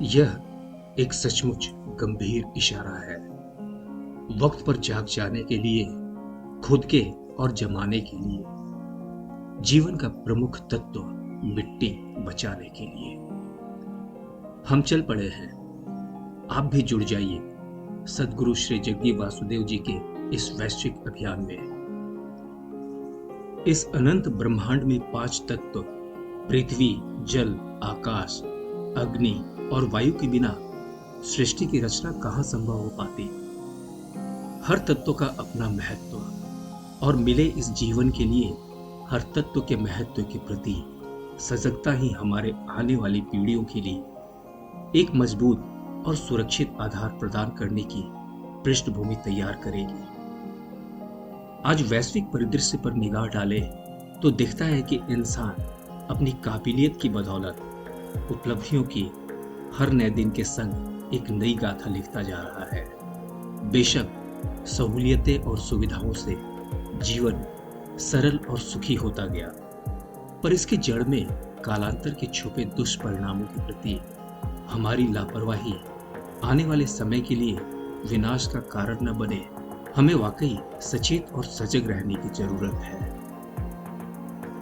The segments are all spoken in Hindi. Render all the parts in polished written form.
यह एक सचमुच गंभीर इशारा है, वक्त पर जाग जाने के लिए, खुद के और जमाने के लिए, जीवन का प्रमुख तत्व मिट्टी बचाने के लिए। हम चल पड़े हैं, आप भी जुड़ जाइए सद्गुरु श्री जग्गी वासुदेव जी के इस वैश्विक अभियान में। इस अनंत ब्रह्मांड में 5 तत्व पृथ्वी, जल, आकाश, अग्नि और वायु के बिना सृष्टि की रचना कहां संभव हो पाती। हर तत्व का अपना महत्व और मिले इस जीवन के लिए हर तत्व के महत्व के प्रति सजगता ही हमारे आने वाली पीढ़ियों के लिए एक मजबूत और सुरक्षित आधार प्रदान करने की पृष्ठभूमि तैयार करेगी। आज वैश्विक परिदृश्य पर निगाह डालें तो दिखता है कि इंसान अपनी काबिलियत की बदौलत उपलब्धियों की हर नए दिन के संग एक नई गाथा लिखता जा रहा है। बेशक सहूलियतें और सुविधाओं से जीवन सरल और सुखी होता गया, पर इसके जड़ में कालांतर के छुपे दुष्परिणामों के प्रति हमारी लापरवाही आने वाले समय के लिए विनाश का कारण न बने। हमें वाकई सचेत और सजग रहने की जरूरत है।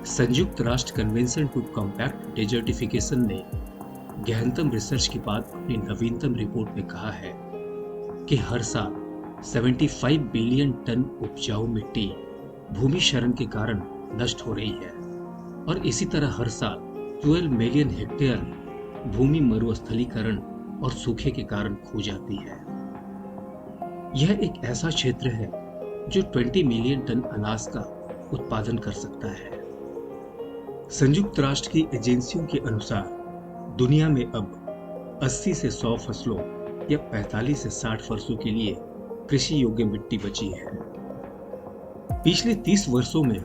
संयुक्त राष्ट्र कन्वेंशन टू कॉम्बैट डेजर्टिफिकेशन ने गहनतम रिसर्च के बाद अपनी नवीनतम रिपोर्ट में कहा है कि हर साल 75 बिलियन टन उपजाऊ मिट्टी भूमि क्षरण के कारण नष्ट हो रही है और इसी तरह हर साल 12 मिलियन हेक्टेयर भूमि मरुस्थलीकरण और सूखे के कारण खो जाती है। यह एक ऐसा क्षेत्र है जो 20 मिलियन टन अनाज का उत्पादन कर सकता है। संयुक्त राष्ट्र की एजेंसियों के अनुसार दुनिया में अब 80 से 100 फसलों या 45 से 60 वर्षों के लिए कृषि योग्य मिट्टी बची है। पिछले 30 वर्षों में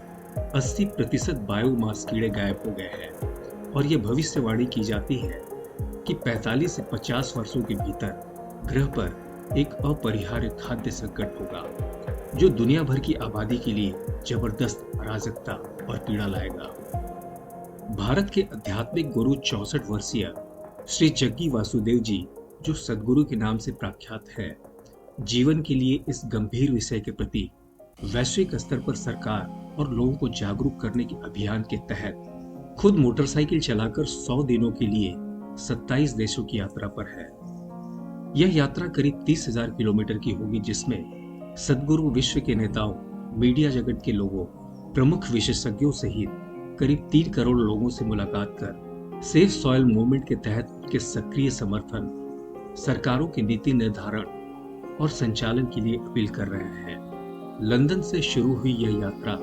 80% बायोमास कीड़े गायब हो गए हैं और यह भविष्यवाणी की जाती है कि 45 से 50 वर्षों के भीतर ग्रह पर एक अपरिहार्य खाद्य संकट होगा जो दुनिया भर की आबादी के लिए जबरदस्त अराजकता और पीड़ा लाएगा। भारत के आध्यात्मिक गुरु 64 वर्षीय श्री जग्गी वासुदेव जी, जो सद्गुरु के नाम से प्रख्यात है, जीवन के लिए इस गंभीर विषय के प्रति वैश्विक स्तर पर सरकार और लोगों को जागरूक करने के अभियान के तहत खुद मोटरसाइकिल चलाकर 100 दिनों के लिए 27 देशों की यात्रा पर है। यह यात्रा करीब 30,000 किलोमीटर की होगी, जिसमें सद्गुरु विश्व के नेताओं, मीडिया जगत के लोगों, प्रमुख विशेषज्ञों सहित करीब 3 करोड़ लोगों से मुलाकात कर सेफ सॉइल मूवमेंट के तहत उनके सक्रिय समर्थन, सरकारों की नीति निर्धारण और संचालन के लिए अपील कर रहे हैं। लंदन से शुरू हुई यह यात्रा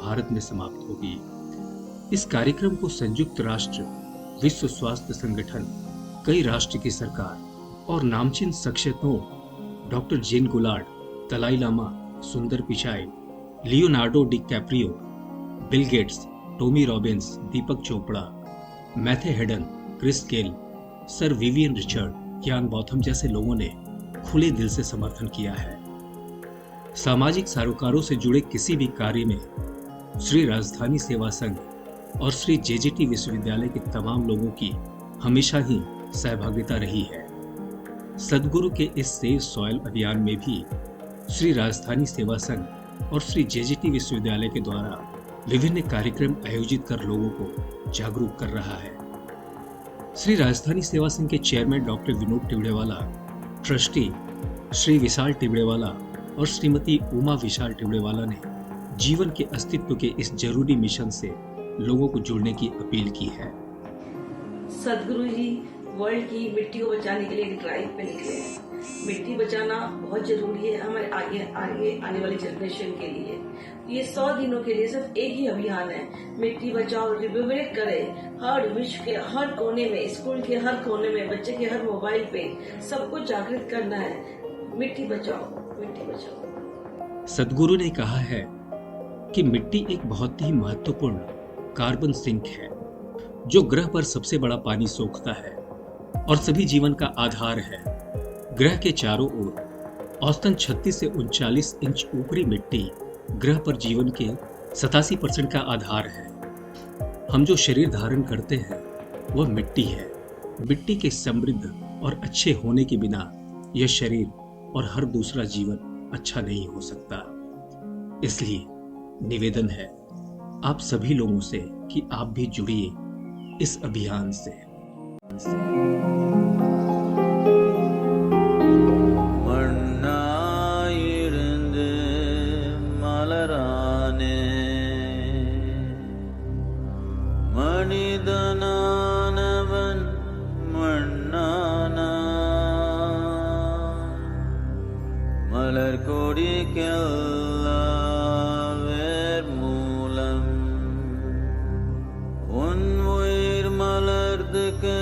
भारत में समाप्त होगी। इस कार्यक्रम को संयुक्त राष्ट्र, विश्व स्वास्थ्य संगठन, कई राष्ट्र की सरकार और नामचीन शख्सियतों डॉक्टर जेन गुलार्ड, Dalai Lama, Sundar Pichai, Leonardo DiCaprio, Bill Gates, Tommy Robbins, Deepak Chopra, Matthew Hayden, Chris Gayle, sir Vivian Richard, Ian Botham जैसे लोगों ने खुले दिल से समर्थन किया है। सामाजिक सरोकारों से जुड़े किसी भी कार्य में श्री राजधानी सेवा संघ और श्री जेजेटी विश्वविद्यालय के तमाम लोगों की हमेशा ही सहभागिता रही है। सद्गुरु के इस सेव सॉइल अभियान में भी श्री राजधानी सेवा संघ और श्री जेजेटी विश्वविद्यालय के द्वारा विभिन्न कार्यक्रम आयोजित कर लोगों को जागरूक कर रहा है। श्री राजधानी सेवा संघ के chairman doctor Vinod Tibrewala, trustee Shri Vishal Tibrewala और श्रीमती उमा विशाल टिबड़ेवाला ने जीवन के अस्तित्व के इस जरूरी मिशन से लोगों को जुड़ने की अपील की है। सद्गुरु जी वर्ल्ड की मिट्टी को बचाने के लिए एक ड्राइव पे निकले हैं। मिट्टी बचाना बहुत जरूरी है हमारे आगे आने वाली जनरेशन के लिए। ये 100 दिनों के लिए सिर्फ एक ही अभियान है, मिट्टी बचाओ। रिविवरेट करें हर विश्व के हर कोने में, स्कूल के हर कोने में, बच्चे के हर मोबाइल पे, सबको जागृत करना है। मिट्टी बचाओ, मिट्टी बचाओ। सद्गुरु ने कहा है कि मिट्टी एक बहुत ही महत्वपूर्ण कार्बन सिंक है जो ग्रह पर सबसे बड़ा पानी सोखता है और सभी जीवन का आधार है। ग्रह के चारों ओर औसतन 36 से 39 इंच ऊपरी मिट्टी ग्रह पर जीवन के 87% का आधार है। हम जो शरीर धारण करते हैं वह मिट्टी है। मिट्टी के समृद्ध और अच्छे होने के बिना यह शरीर और हर दूसरा जीवन अच्छा नहीं हो सकता। इसलिए निवेदन है आप सभी लोगों से कि आप भी जुड़िए इस अभियान से। மனிதனானவன் மண்ணானா மலர் கொடிக்கெல்லாம் வேர் மூலம் உன் உயிர் மலர்ந்துக்கு